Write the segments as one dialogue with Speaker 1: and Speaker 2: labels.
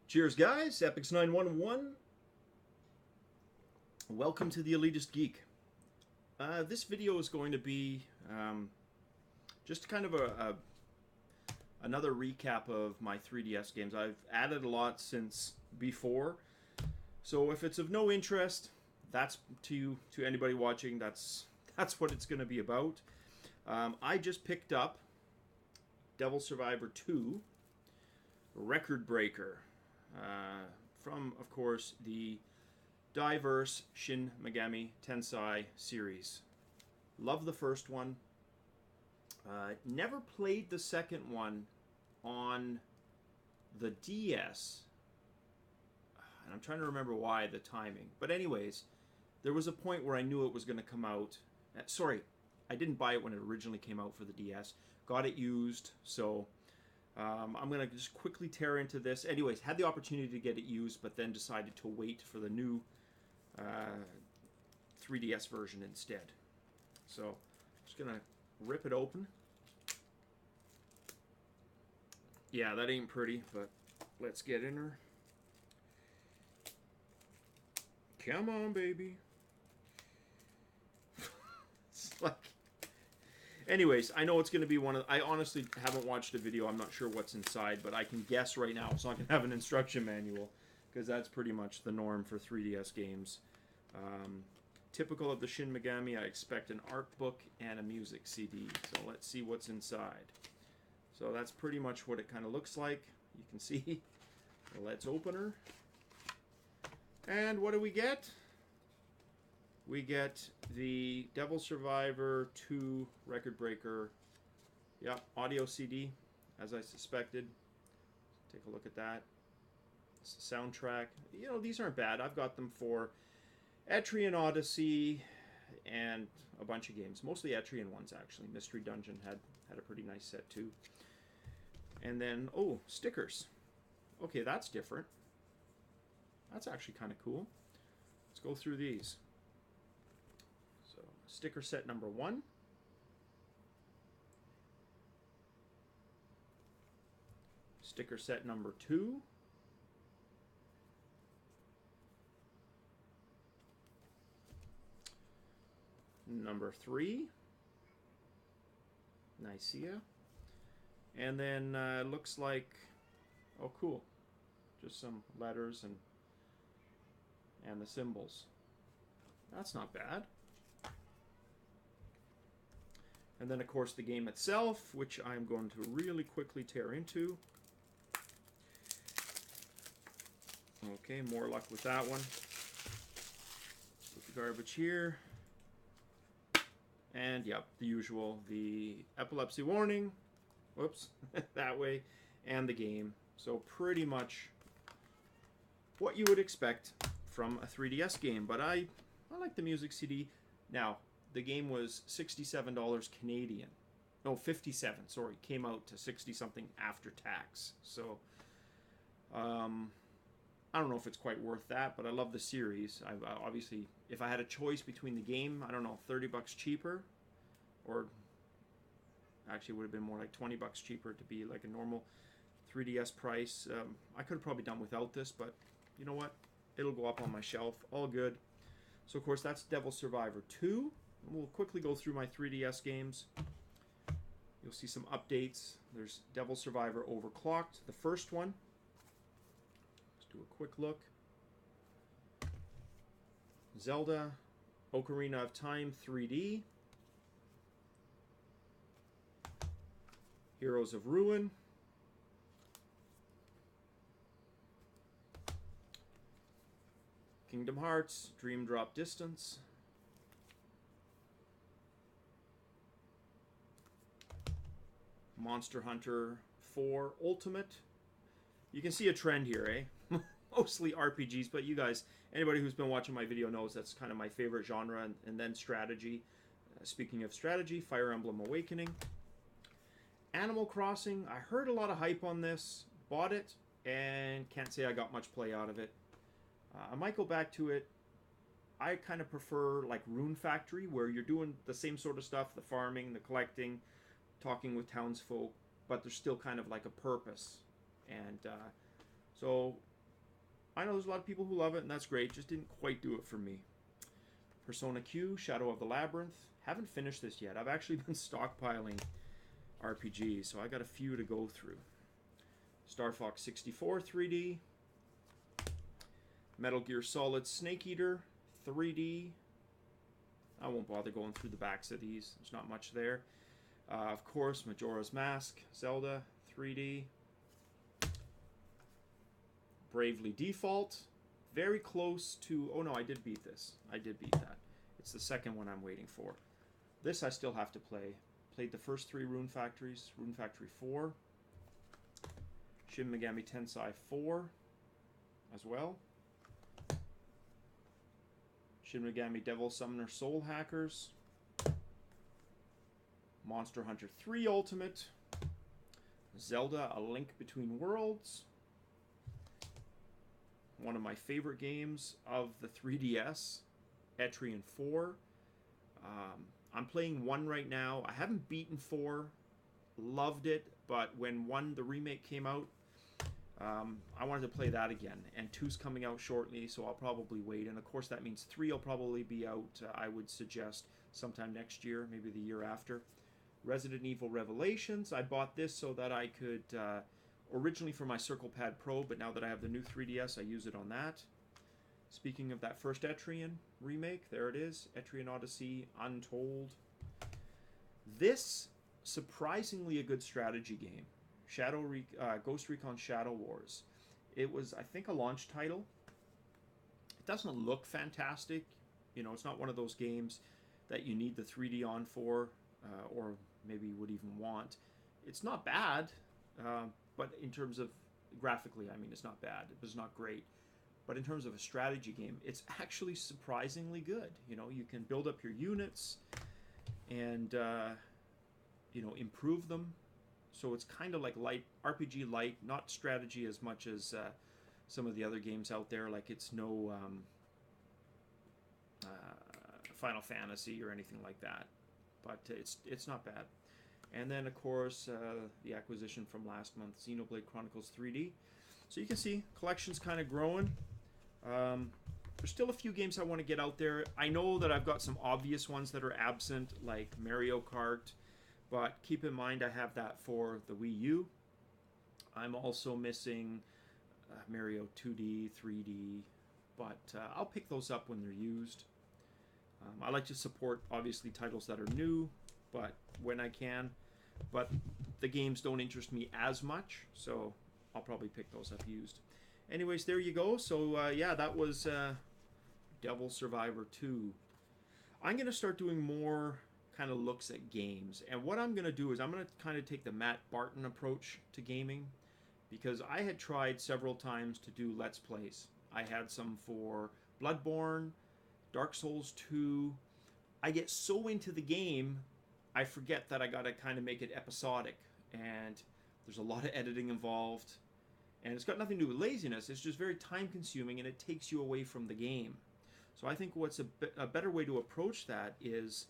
Speaker 1: Cheers, guys. Epix911. Welcome to the Elitist Geek. This video is going to be just kind of another recap of my 3DS games. I've added a lot since before, so if it's of no interest, that's to anybody watching. That's what it's going to be about. I just picked up Devil Survivor 2 Record Breaker. From, of course, the diverse Shin Megami Tensei series. Love the first one. Never played the second one on the DS. And I'm trying to remember why, the timing. But anyways, there was a point where I knew it was going to come out. Sorry, I didn't buy it when it originally came out for the DS. Got it used, so I'm going to just quickly tear into this. Anyways, had the opportunity to get it used, but then decided to wait for the new 3DS version instead. So, I'm just going to rip it open. Yeah, that ain't pretty, but let's get in her. Come on, baby. It's like... Anyways, I know it's going to be one of... I honestly haven't watched a video. I'm not sure what's inside, but I can guess right now it's not going to have an instruction manual, because that's pretty much the norm for 3DS games. Typical of the Shin Megami, I expect an art book and a music CD. So let's see what's inside. So that's pretty much what it kind of looks like. You can see. Let's open her. And what do we get? We get the Devil Survivor 2 Record Breaker, audio CD, as I suspected. Take a look at that. It's the soundtrack. You know, these aren't bad. I've got them for Etrian Odyssey and a bunch of games. Mostly Etrian ones, actually. Mystery Dungeon had a pretty nice set, too. And then, oh, stickers. Okay, that's different. That's actually kind of cool. Let's go through these. Sticker set number 1. Sticker set number 2. Number 3. Nicaea. And then looks like, oh cool, just some letters and the symbols. That's not bad. And then, of course, the game itself, which I'm going to really quickly tear into. Okay, more luck with that one. Put the garbage here. And, yep, the usual. The epilepsy warning. Whoops. That way. And the game. So pretty much what you would expect from a 3DS game. But I like the music CD. Now, the game was $67 Canadian. No, 57, sorry. Came out to 60-something after tax. So, I don't know if it's quite worth that, but I love the series. Obviously, if I had a choice between the game, I don't know, 30 bucks cheaper, or actually it would have been more like 20 bucks cheaper to be like a normal 3DS price. I could have probably done without this, but you know what? It'll go up on my shelf. All good. So, of course, that's Devil Survivor 2. We'll quickly go through my 3DS games. You'll see some updates. There's Devil Survivor Overclocked, the first one. Let's do a quick look. Zelda Ocarina of Time 3D. Heroes of Ruin. Kingdom Hearts Dream Drop Distance. Monster Hunter 4 Ultimate. You can see a trend here, eh? Mostly RPGs, but you guys, anybody who's been watching my video knows that's kind of my favorite genre, and then strategy. Speaking of strategy, Fire Emblem Awakening. Animal Crossing, I heard a lot of hype on this, bought it, and can't say I got much play out of it. I might go back to it. I kind of prefer like Rune Factory, where you're doing the same sort of stuff, the farming, the collecting, talking with townsfolk, but there's still kind of like a purpose. And so I know there's a lot of people who love it, and that's great. Just didn't quite do it for me. Persona Q, Shadow of the Labyrinth. Haven't finished this yet. I've actually been stockpiling RPGs, so I got a few to go through. Star Fox 64 3D. Metal Gear Solid Snake Eater 3D. I won't bother going through the backs of these. There's not much there. Of course, Majora's Mask, Zelda 3D. Bravely Default. Very close to... Oh no, I did beat this. I did beat that. It's the second one I'm waiting for. This I still have to play. Played the first 3 Rune Factories. Rune Factory 4. Shin Megami Tensei 4 as well. Shin Megami Devil Summoner Soul Hackers. Monster Hunter 3 Ultimate. Zelda A Link Between Worlds. One of my favorite games of the 3DS, Etrian 4. I'm playing 1 right now. I haven't beaten 4. Loved it, but when 1, the remake, came out, I wanted to play that again. And 2's coming out shortly, so I'll probably wait. And of course that means 3 will probably be out, I would suggest, sometime next year, maybe the year after. Resident Evil Revelations. I bought this so that I could... originally for my Circle Pad Pro, but now that I have the new 3DS, I use it on that. Speaking of that first Etrian remake, there it is. Etrian Odyssey Untold. This, surprisingly a good strategy game. Ghost Recon Shadow Wars. It was, I think, a launch title. It doesn't look fantastic. You know, it's not one of those games that you need the 3D on for, or maybe you would even want. It's not bad. But in terms of graphically, I mean, it's not bad. It was not great. But in terms of a strategy game, it's actually surprisingly good. You know, you can build up your units and, you know, improve them. So it's kind of like light, RPG light, not strategy as much as some of the other games out there. Like it's no Final Fantasy or anything like that. But it's not bad. And then, of course, the acquisition from last month, Xenoblade Chronicles 3D. So you can see, collection's kind of growing. There's still a few games I want to get out there. I know that I've got some obvious ones that are absent, like Mario Kart. But keep in mind, I have that for the Wii U. I'm also missing Mario 2D, 3D. But I'll pick those up when they're used. I like to support, obviously, titles that are new, but when I can. But the games don't interest me as much, so I'll probably pick those up used. Anyways, there you go. So yeah, that was Devil Survivor 2. I'm going to start doing more kind of looks at games. And what I'm going to do is I'm going to kind of take the Matt Barton approach to gaming, because I had tried several times to do Let's Plays. I had some for Bloodborne, Dark Souls 2. I get so into the game, I forget that I gotta kind of make it episodic, and there's a lot of editing involved, and it's got nothing to do with laziness. It's just very time consuming, and it takes you away from the game. So I think what's a better way to approach that is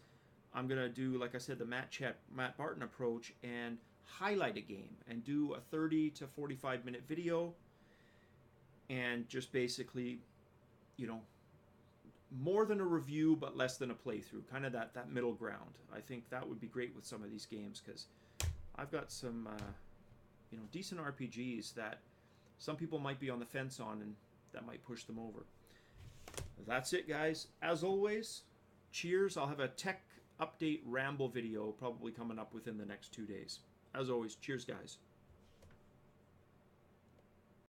Speaker 1: I'm gonna do, like I said, the Matt Barton approach, and highlight a game and do a 30 to 45 minute video, and just basically, you know, more than a review, but less than a playthrough. Kind of that middle ground. I think that would be great with some of these games, because I've got some, you know, decent RPGs that some people might be on the fence on, and that might push them over. That's it, guys. As always, cheers. I'll have a tech update ramble video probably coming up within the next 2 days. As always, cheers, guys.